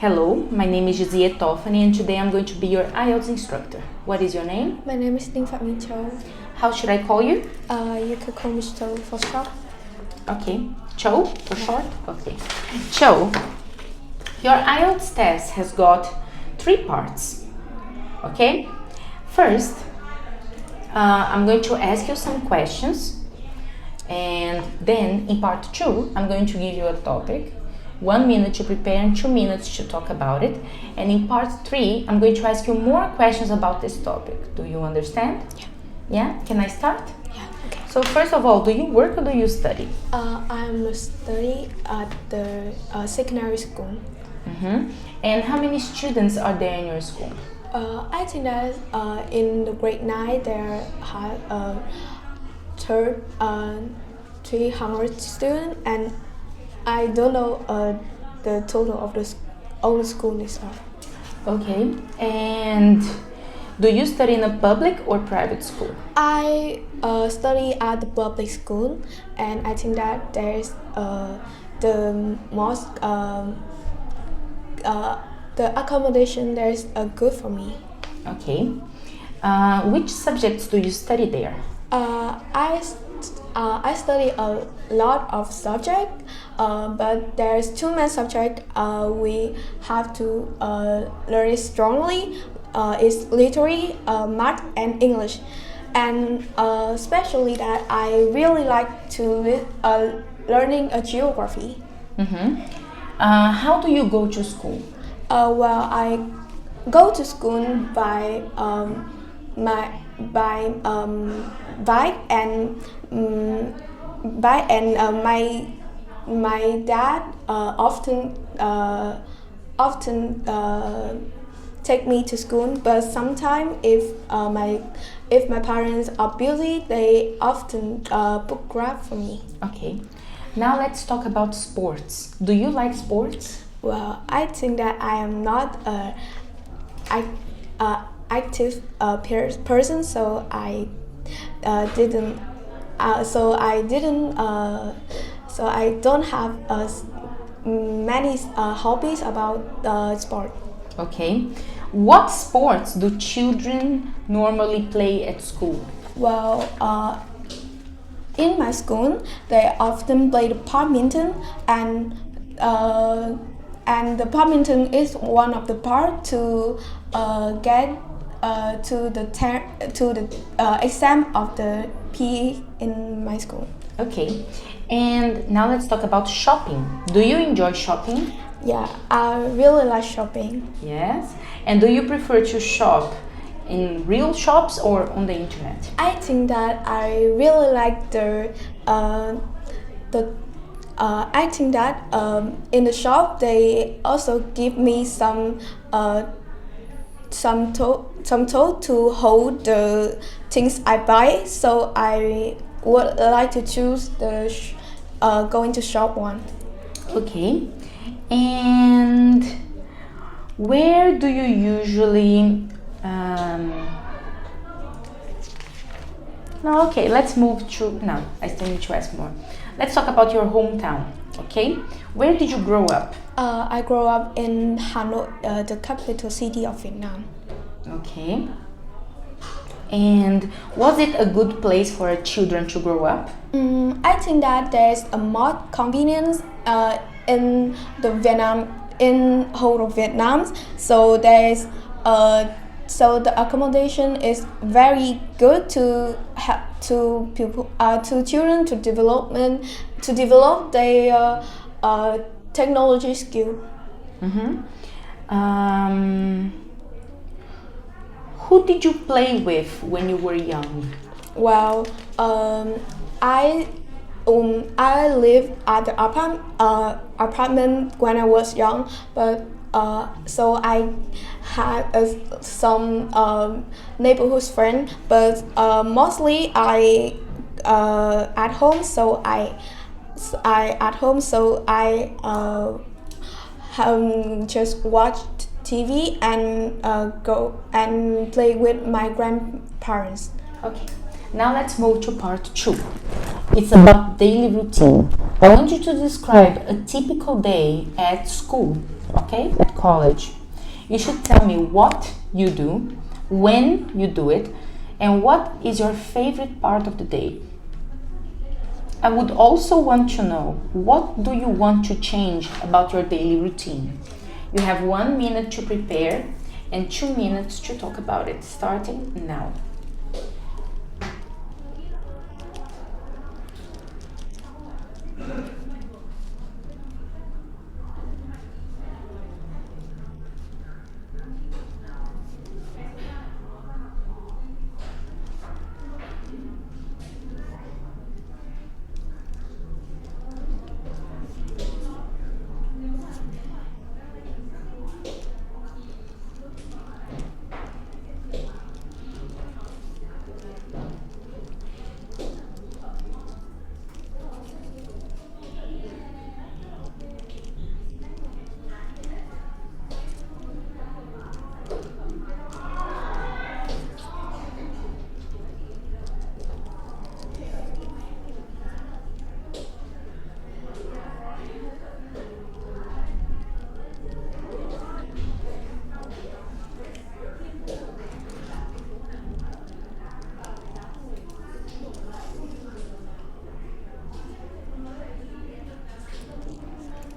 Hello, my name is GIY and today I'm going to be your IELTS instructor. What is your name? My name is Đinh, Phạm, Châu. How should I call you? You could call me Châu for short. Okay, Châu for short? Okay. Châu, your IELTS test has got 3 parts. Okay? First, I'm going to ask you some questions, and then in part 2, I'm going to give you a topic, 1 minute to prepare and 2 minutes to talk about it. And in part 3, I'm going to ask you more questions about this topic. Do you understand? Yeah. Yeah? Can I start? Yeah, okay. So first of all, do you work or do you study? I'm studying at the secondary school. And how many students are there in your school? I think that in the grade 9 there are 300 students, and I don't know the total of the all school is. Okay. And do you study in a public or private school? I study at the public school, and I think that there's the most the accommodation there is good for me. Okay. Which subjects do you study there? I study a lot of subjects, but there's 2 main subjects we have to learn it strongly. It's literary, math, and English. And especially that I really like to learning a geography. How do you go to school? Well, I go to school by bike, and my dad often take me to school. But sometimes if my parents are busy, they often book Grab for me. Okay. Now let's talk about sports. Do you like sports? Well, I think that I am not a active person, so I don't have many hobbies about sport. Okay. What sports do children normally play at school? Well, in my school, they often play the badminton, and the badminton is one of the part to get to the exam of the PE in my school. Okay. And now let's talk about shopping. Do you enjoy shopping? Yeah, I really like shopping. Yes. And do you prefer to shop in real shops or on the internet? I think that I really like I think that in the shop they also give me some tool to hold the things I buy. So I would like to choose the going to shop one. Okay. And where do you usually no, okay, let's move to... No, I still need to ask more. Let's talk about your hometown, okay? Where did you grow up? I grew up in Hanoi, the capital city of Vietnam. Okay. And was it a good place for children to grow up? I think that there's a more convenience in the Vietnam, in whole of Vietnam. So there's so the accommodation is very good to children to develop their technology skill. Who did you play with when you were young? Well, I lived at the apartment when I was young, but so I had some neighborhood friends, but mostly I at home. So I just watched TV and go and play with my grandparents. Okay. Now let's move to part 2. It's about daily routine. I want you to describe a typical day at school, okay, at college. You should tell me what you do, when you do it, and what is your favorite part of the day. I would also want to know, what do you want to change about your daily routine? You have 1 minute to prepare and 2 minutes to talk about it, starting now.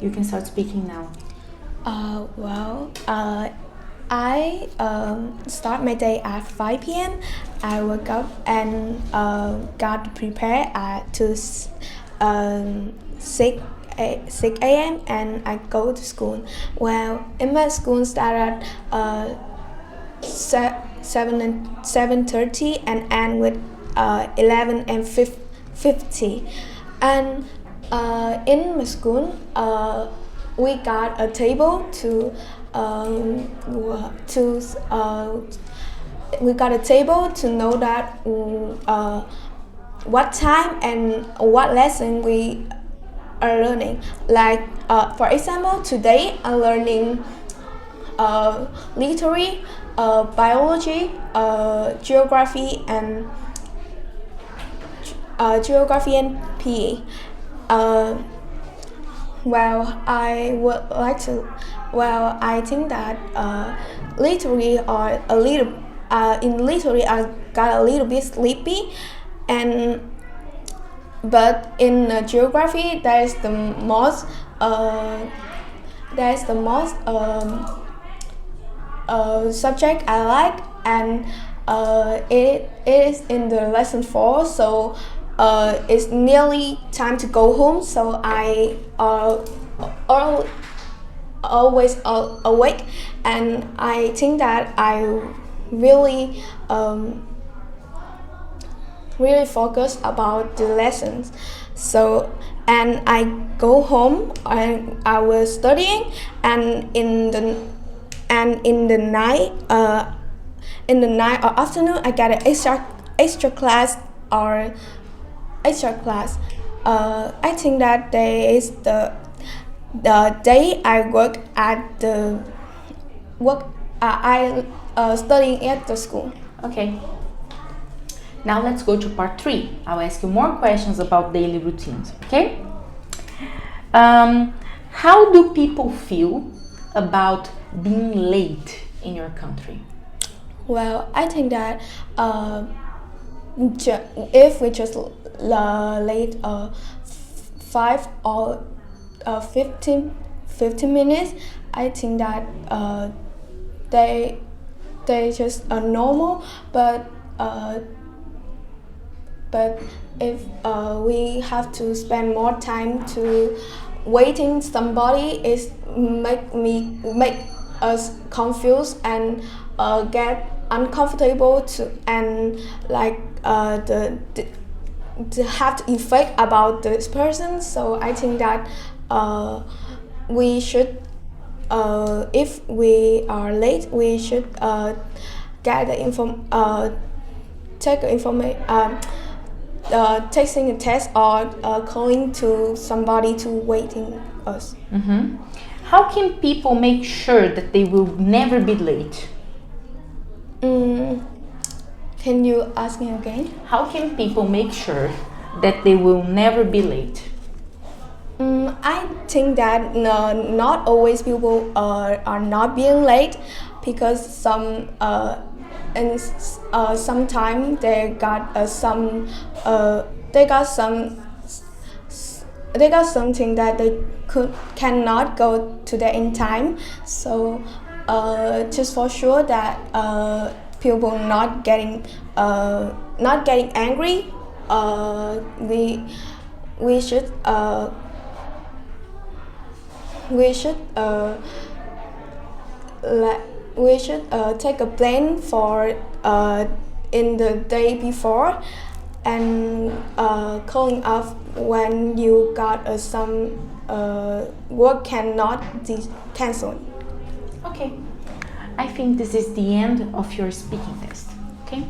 You can start speaking now. I start my day at 5 p.m. I wake up and got prepared at 6 a.m. and I go to school. Well, in my school start at 7:30 and end with 11 and 50. And in my school, we got a table to know that what time and what lesson we are learning. Like for example, today I'm learning literary, biology, geography and PE. I think that literary are a little in literary I got a little bit sleepy, but in geography that is the most subject I like, and it is in the lesson 4, so it's nearly time to go home, so I always awake, and I think that I really focus about the lessons. So, and I go home and I was studying, and in the night or afternoon I got an extra class. I think that day is the day I work at the studying at the school. Okay. Now let's go to part 3. I'll ask you more questions about daily routines, okay? How do people feel about being late in your country? Well, I think that if we just late 5 or 15 minutes, I think that they just are normal, but if we have to spend more time to waiting somebody, is make us confused and get uncomfortable and like the have the effect about this person. So I think that we should if we are late, we should get the taking a test or calling to somebody to waiting us. Mm-hmm. How can people make sure that they will never be late? Can you ask me again? How can people make sure that they will never be late? I think that not always people are not being late, because sometimes they got something that they cannot go to there in time. So just for sure that people not getting angry, we should take a plan for in the day before, and calling off when you got some work cannot cancel. Okay, I think this is the end of your speaking test. Okay.